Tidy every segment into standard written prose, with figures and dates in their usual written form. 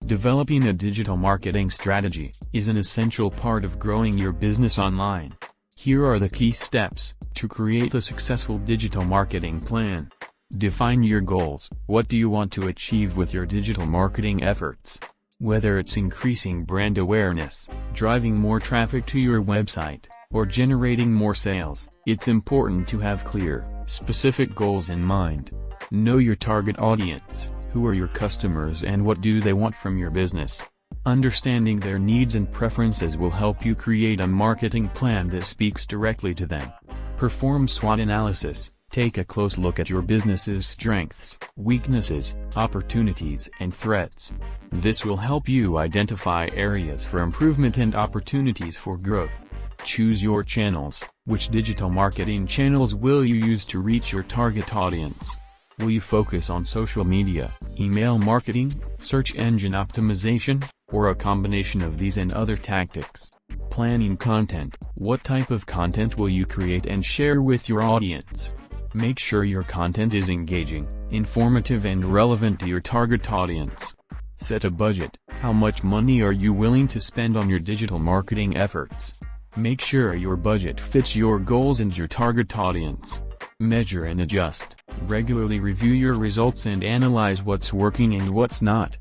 Developing a digital marketing strategy is an essential part of growing your business online. Here are the key steps to create a successful digital marketing plan. Define your goals. What do you want to achieve with your digital marketing efforts? Whether it's increasing brand awareness, driving more traffic to your website, or generating more sales, it's important to have clear, specific goals in mind. Know your target audience. Who are your customers and what do they want from your business? Understanding their needs and preferences will help you create a marketing plan that speaks directly to them. Perform SWOT analysis. Take a close look at your business's strengths, weaknesses, opportunities and threats. This will help you identify areas for improvement and opportunities for growth. Choose your channels. Which digital marketing channels will you use to reach your target audience? Will you focus on social media, email marketing, search engine optimization, or a combination of these and other tactics? Planning content. What type of content will you create and share with your audience? Make sure your content is engaging, informative and relevant to your target audience. Set a budget. How much money are you willing to spend on your digital marketing efforts? Make sure your budget fits your goals and your target audience. Measure and adjust. Regularly review your results and analyze what's working and what's not.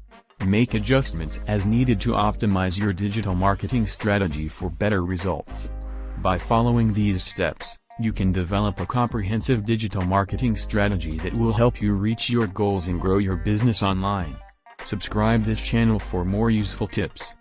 Make adjustments as needed to optimize your digital marketing strategy for better results. By following these steps, you can develop a comprehensive digital marketing strategy that will help you reach your goals and grow your business online. Subscribe this channel for more useful tips.